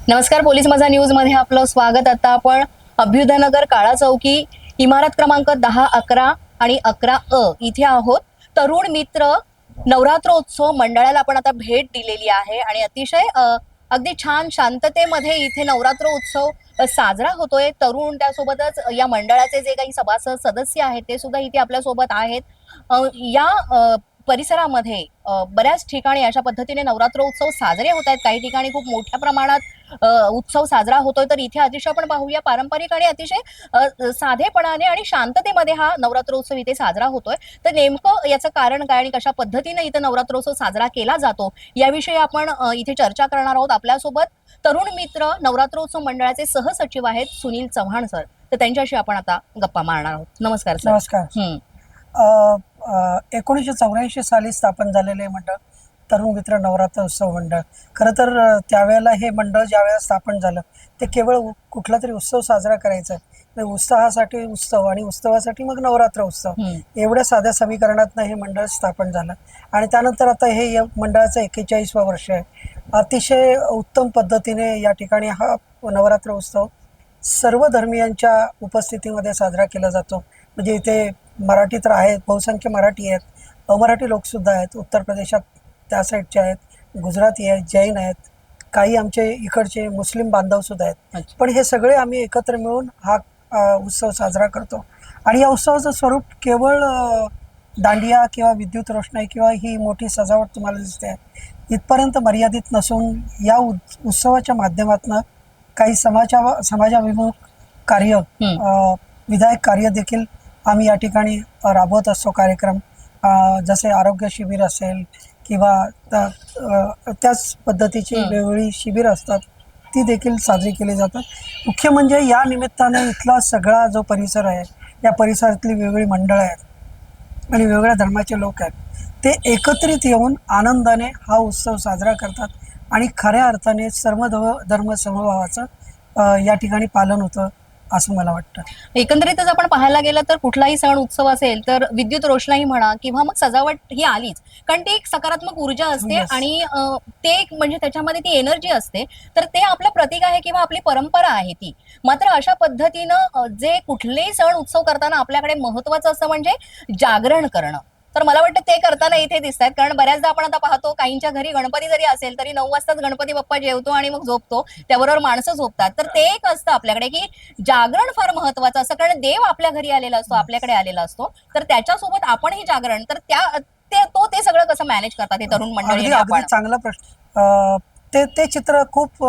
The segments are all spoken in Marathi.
नमस्कार, पोलीस माझा न्यूज मध्ये आपलं स्वागत। आता आपण अभ्युदयनगर काळा चौकी इमारत क्रमांक 10, 11 आणि 11 इथे आहोत। तरुण मित्र नवरात्रोत्सव मंडळाला आपण आता भेट दिलेली आहे आणि अतिशय अगदी छान शांततेमध्ये इथे नवरात्र उत्सव साजरा होतोय। तरुण त्यासोबतच या मंडळाचे जे काही सभासद सदस्य आहेत ते सुद्धा इथे आपल्या सोबत आहेत। या परिसरामध्ये बऱ्याच ठिकाणी अशा पद्धतीने नवरात्र उत्सव साजरे होत आहेत। काही ठिकाणी खूप मोठ्या प्रमाणात उत्सव साजरा होतोय, तर इथे अतिशय आपण पाहूया पारंपरिक आणि अतिशय साधेपणाने आणि शांततेमध्ये हा नवरात्रोत्सव इथे साजरा होतोय। तर नेमकं याचं कारण काय आणि कशा पद्धतीने इथे नवरात्रोत्सव साजरा केला जातो याविषयी आपण इथे चर्चा करणार आहोत। आपल्यासोबत तरुण मित्र नवरात्रोत्सव मंडळाचे सहसचिव आहेत सुनील चव्हाण सर, तर त्यांच्याशी आपण आता गप्पा मारणार आहोत। नमस्कार सर। नमस्कार। 1984 साली स्थापन झालेले मंडळ तरुण मित्र नवरात्र उत्सव मंडळ। खरं तर त्यावेळेला हे मंडळ ज्यावेळेला स्थापन झालं ते केवळ कुठला तरी उत्सव साजरा करायचा, उत्साहासाठी उत्सव आणि उत्सवासाठी मग नवरात्र उत्सव, एवढ्या साध्या समीकरणातनं हे मंडळ स्थापन झालं। आणि त्यानंतर आता हे या मंडळाचं 41वं वर्ष आहे। अतिशय उत्तम पद्धतीने या ठिकाणी हा नवरात्र उत्सव सर्व धर्मियांच्या उपस्थितीमध्ये साजरा केला जातो। म्हणजे इथे मराठी तर आहेत, बहुसंख्य मराठी आहेत, अमराठी लोकसुद्धा आहेत, उत्तर प्रदेशात त्या साईडचे आहेत, गुजराती आहेत, जैन आहेत, काही आमचे इकडचे मुस्लिम बांधवसुद्धा आहेत। पण हे सगळे आम्ही एकत्र मिळून हा उत्सव साजरा करतो। आणि या उत्सवाचं स्वरूप केवळ दांडिया किंवा विद्युत रोषणाई किंवा ही मोठी सजावट तुम्हाला दिसते इथपर्यंत मर्यादित नसून या उत्सवाच्या माध्यमातून काही समाजाभिमुख कार्य, विधायक कार्य देखील आम्ही या ठिकाणी राबवत असतो। कार्यक्रम जसे आरोग्य शिबिर असेल किंवा त्याच पद्धतीची वेगवेगळी शिबिर असतात, ती देखील साजरी केली जातात। मुख्य म्हणजे या निमित्ताने इथला सगळा जो परिसर आहे, या परिसरातली वेगवेगळी मंडळं आहेत आणि वेगवेगळ्या धर्माचे लोक आहेत, ते एकत्रित येऊन आनंदाने हा उत्सव साजरा करतात आणि खऱ्या अर्थाने सर्व धर्म समभावाचं या ठिकाणी पालन होतं असं मला वाटतं। एकंदरीतच आपण पाहायला गेलं तर कुठलाही सण उत्सव असेल तर विद्युत रोषणाई म्हणा किंवा मग सजावट ही आलीच, कारण ती एक सकारात्मक ऊर्जा असते आणि ते एक म्हणजे त्याच्यामध्ये ती एनर्जी असते, तर ते आपलं प्रतीक आहे किंवा आपली परंपरा आहे ती। मात्र अशा पद्धतीनं जे कुठलेही सण उत्सव करताना आपल्याकडे महत्वाचं असतं म्हणजे जागरण करणं। तर मला वाटतं ते करताना इथे दिसत आहेत, कारण बऱ्याचदा आपण आता पाहतो काहींच्या घरी गणपती जरी असेल तरी 9 वाजताच गणपती बाप्पा जेवतो आणि मग झोपतो, त्याबरोबर माणसं झोपतात। तर ते एक असतं आपल्याकडे की जागरण फार महत्वाचं असतं, कारण देव आपल्या घरी आलेला असतो, आपल्याकडे आलेला असतो, तर त्याच्यासोबत आपणही जागरण, तर ते सगळं कसं मॅनेज करतात हे तरुण मंडळी? अगदी चांगला प्रश्न। ते चित्र खूप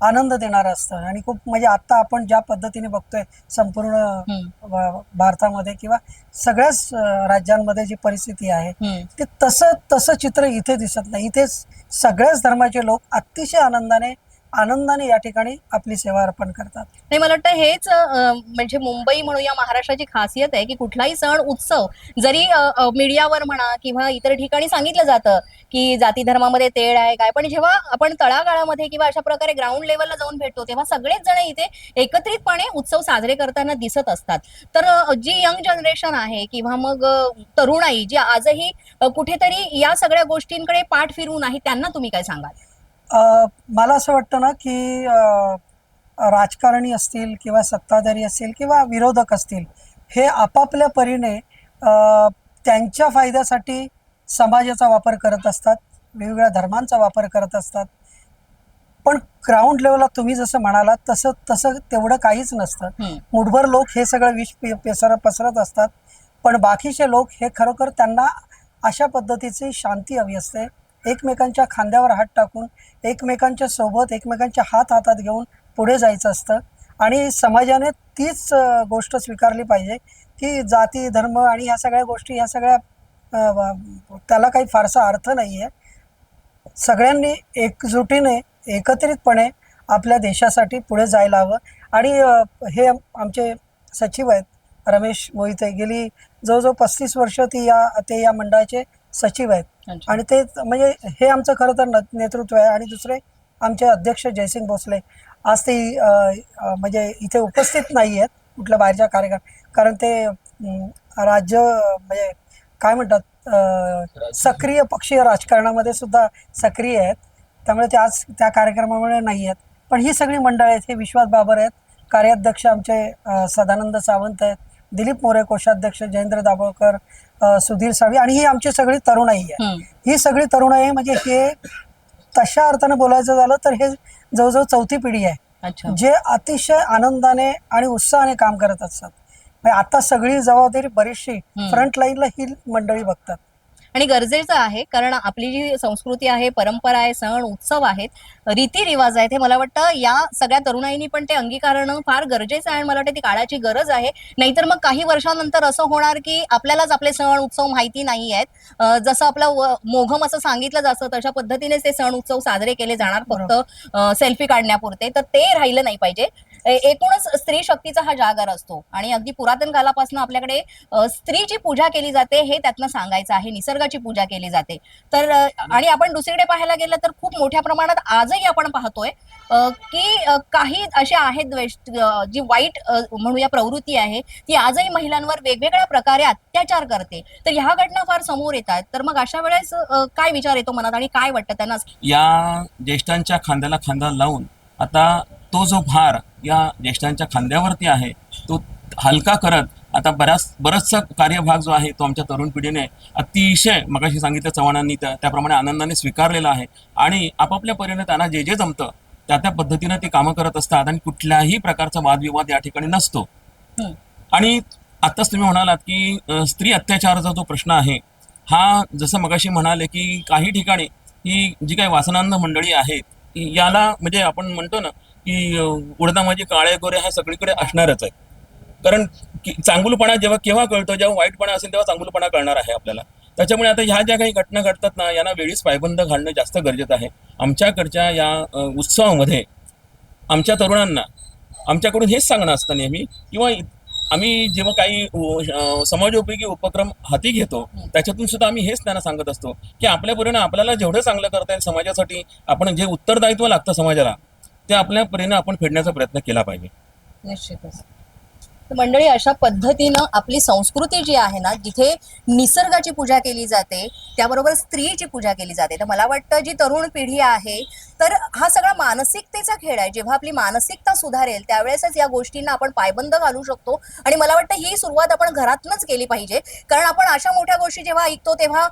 आनंद देणारं असतं आणि खूप म्हणजे आता आपण ज्या पद्धतीने बघतोय संपूर्ण भारतामध्ये किंवा सगळ्याच राज्यांमध्ये जी परिस्थिती आहे, ते तसं चित्र इथे दिसत नाही। इथे सगळ्याच धर्माचे लोक अतिशय आनंदाने या ठिकाणी आपली सेवा अर्पण करतात। नाही, मला वाटतं हेच म्हणजे मुंबई म्हणूया महाराष्ट्राची खासियत आहे की कुठलाही सण उत्सव जरी मीडियावर म्हणा किंवा इतर ठिकाणी सांगितलं जातं की जाती धर्मामध्ये तेढ आहे काय, पण जेव्हा आपण तळागाळामध्ये किंवा अशा प्रकारे ग्राउंड लेवलला जाऊन भेटतो तेव्हा सगळेच जण इथे एकत्रितपणे उत्सव साजरे करताना दिसत असतात। तर जी यंग जनरेशन आहे किंवा मग तरुणाई जी आजही कुठेतरी या सगळ्या गोष्टींकडे पाठ फिरून आहे, त्यांना तुम्ही काय सांगाल? मला असं वाटतं ना की राजकारणी असतील किंवा सत्ताधारी असतील किंवा विरोधक असतील, हे आपापल्या परीने त्यांच्या फायद्यासाठी समाजाचा वापर करत असतात, वेगवेगळ्या धर्मांचा वापर करत असतात। पण ग्राउंड लेवलला तुम्ही जसं म्हणालात तसं तेवढं काहीच नसतं। मुठभर लोक हे सगळं विष पसरत असतात, पण बाकीचे लोक हे खरोखर त्यांना अशा पद्धतीची शांती हवी असते, एकमेकांच्या खांद्यावर हात टाकून एकमेकांच्या सोबत एकमेकांच्या हातात घेऊन पुढे जायचं असतं। आणि समाजाने तीच गोष्ट स्वीकारली पाहिजे की जाती धर्म आणि ह्या सगळ्या गोष्टी ह्या सगळ्या त्याला काही फारसा अर्थ नाही आहे। सगळ्यांनी एकजुटीने एकत्रितपणे आपल्या देशासाठी पुढे जायला हवं। आणि हे आमचे सचिव आहेत रमेश मोहिते, गेली जवळजवळ 35 वर्ष ते या मंडळाचे सचिव आहेत आणि ते म्हणजे हे आमचं खरं तर नेतृत्व आहे। आणि दुसरे आमचे अध्यक्ष जयसिंग भोसले आज ते म्हणजे इथे उपस्थित नाही आहेत कुठल्या बाहेरच्या कार्यक्रम, कारण ते राज्य म्हणजे काय म्हणतात सक्रिय पक्षीय राजकारणामध्ये सुद्धा सक्रिय आहेत, त्यामुळे ते आज त्या कार्यक्रमामुळे नाही आहेत। पण ही सगळी मंडळ आहेत. हे विश्वास बाबर आहेत, कार्याध्यक्ष आमचे सदानंद सावंत आहेत, दिलीप मोरे कोषाध्यक्ष, जयेंद्र दाभोळकर, सुधीर साळवी, आणि ही आमची सगळी तरुणाई आहे. ही सगळी तरुणाई म्हणजे हे तशा अर्थाने बोलायचं झालं तर हे जवळजवळ चौथी पिढी आहे जे अतिशय आनंदाने आणि उत्साहाने काम करत असतात. म्हणजे आता सगळी जबाबदारी बरीचशी फ्रंट लाईनला ही मंडळी बघतात आणि गरजेचं आहे, कारण आपली जी संस्कृती आहे, परंपरा आहे, सण उत्सव आहेत, रीतिरिवाज आहेत, हे मला वाटतं या सगळ्या तरुणाईनी पण ते अंगीकारणं फार गरजेचं आहे. मला वाटतं ती काळाची गरज आहे. नाहीतर मग काही वर्षानंतर असं होणार की आपल्यालाच आपले सण उत्सव माहिती नाही आहेत. जसं आपलं मोघम असं सांगितलं जातं तशा पद्धतीनेच ते सण उत्सव साजरे केले जाणार, फक्त सेल्फी काढण्यापुरते. तर ते राहिलं नाही पाहिजे. एकूणच स्त्री शक्तीचा हा जागर असतो आणि अगदी पुरातन कालापासून आपल्याकडे स्त्रीची पूजा केली जाते हे त्यातनं सांगायचं आहे. निसर्गाची पूजा केली जाते. तर आणि आपण दुसरीकडे पाहायला गेलं तर खूप मोठ्या प्रमाणात आजही आपण पाहतोय की काही अशा आहेत जी वाईट म्हणूया प्रवृत्ती आहे ती आजही महिलांवर वेगवेगळ्या प्रकारे अत्याचार करते. तर ह्या घटना फार समोर येतात. तर मग अशा वेळेस काय विचार येतो मनात आणि काय वाटतं त्यांना? या ज्येष्ठांच्या खांद्याला खांदा लावून आता तो जो भार या ज्येष्ठांच्या खांद्यावरती आहे तो हलका करत आता बराचसा कार्यभाग जो आहे तो आमच्या तरुण पिढीने अतिशय मगाशी सांगितलं चव्हाणांनी त्याप्रमाणे आनंदाने स्वीकारलेला आहे आणि आपापल्या परीने त्यांना जे जे जमतं त्या पद्धतीनं ते कामं करत असतात आणि कुठल्याही प्रकारचा वादविवाद या ठिकाणी नसतो. आणि आताच तुम्ही म्हणालात की स्त्री अत्याचाराचा जो प्रश्न आहे हा, जसं मगाशी म्हणाले की काही ठिकाणी ही जी काही वासनांध मंडळी आहेत याला म्हणजे आपण म्हणतो ना की उडदा माझे काळे गोरे हा सगळीकडे असणारच आहे. कारण चांगुलपणा जेव्हा केव्हा कळतो, जेव्हा वाईटपणा असेल तेव्हा चांगुलपणा कळणार आहे आपल्याला. त्याच्यामुळे आता ह्या ज्या काही घटना घडतात ना यांना वेळीच पायबंद घालणं जास्त गरजेचं आहे. आमच्याकडच्या या उत्सवामध्ये आमच्या तरुणांना आमच्याकडून हेच सांगणं असतं नेहमी, किंवा आम्ही जेव्हा काही समाजोपयोगी उपक्रम हाती घेतो त्याच्यातून सुद्धा आम्ही हेच त्यांना सांगत असतो की आपल्या परीने आपल्याला जेवढं चांगलं करता येईल समाजासाठी, आपण जे उत्तरदायित्व लागतं समाजाला ते आपल्या परीने आपण फेडण्याचा प्रयत्न केला पाहिजे. निश्चितच. मंडळी, अशा पद्धतीनं आपली संस्कृती जी आहे ना, जिथे निसर्गाची पूजा केली जाते त्याबरोबर स्त्रीची पूजा केली जाते. तर मला वाटतं जी तरुण पिढी आहे तर हा सगळा मानसिकतेचा खेळ आहे. जेव्हा आपली मानसिकता सुधारेल त्यावेळेसच या गोष्टींना आपण पायबंद घालू शकतो. आणि मला वाटतं ही सुरुवात आपण घरातूनच केली पाहिजे. कारण आपण अशा मोठ्या गोष्टी जेव्हा ऐकतो तेव्हा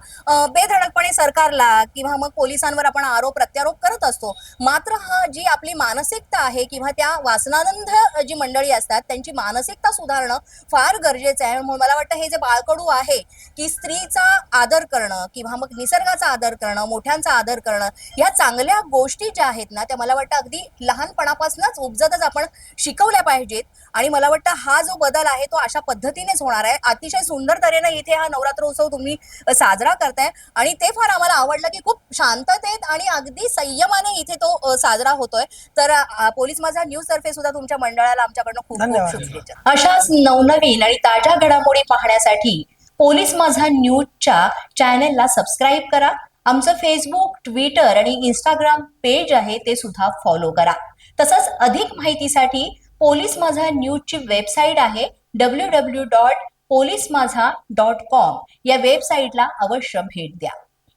बेधडकपणे सरकारला किंवा मग पोलिसांवर आपण आरोप प्रत्यारोप करत असतो. मात्र हा जी आपली मानसिकता आहे किंवा त्या वासनानंद जी मंडळी असतात त्यांची मानसिकता सुधारणं फार गरजेचं आहे. म्हणून मला वाटतं हे जे बाळकडू आहे की स्त्रीचा आदर करणं किंवा मग निसर्गाचा आदर करणं, मोठ्यांचा आदर करणं, या चांगल्या गोष्टी ज्या आहेत ना त्या मला वाटतं अगदी लहानपणापासूनच उपजतच आपण शिकवल्या पाहिजेत. आणि मला वाटतं हा जो बदल आहे तो अशा पद्धतीनेच होणार आहे. अतिशय सुंदर तऱ्हेनं इथे हा नवरात्र उत्सव तुम्ही साजरा करताय आणि ते फार आम्हाला आवडलं की खूप शांततेत आणि अगदी संयमाने इथे तो साजरा होतोय. तर पोलीस माझा न्यूज तर्फे सुद्धा तुमच्या मंडळाला आमच्याकडनं खूप खूप शुभेच्छा. अशाच नवनवीन आणि ताज्या घडामोडी पाहण्यासाठी पोलीस माझा न्यूजच्या चॅनेलला सबस्क्राईब करा. आमचं फेसबुक, ट्विटर आणि इंस्टाग्राम पेज आहे ते सुद्धा फॉलो करा. तसंच अधिक माहितीसाठी पोलीस माझा न्यूजची वेबसाईट आहे www.polismazha.com या वेबसाईटला अवश्य भेट द्या.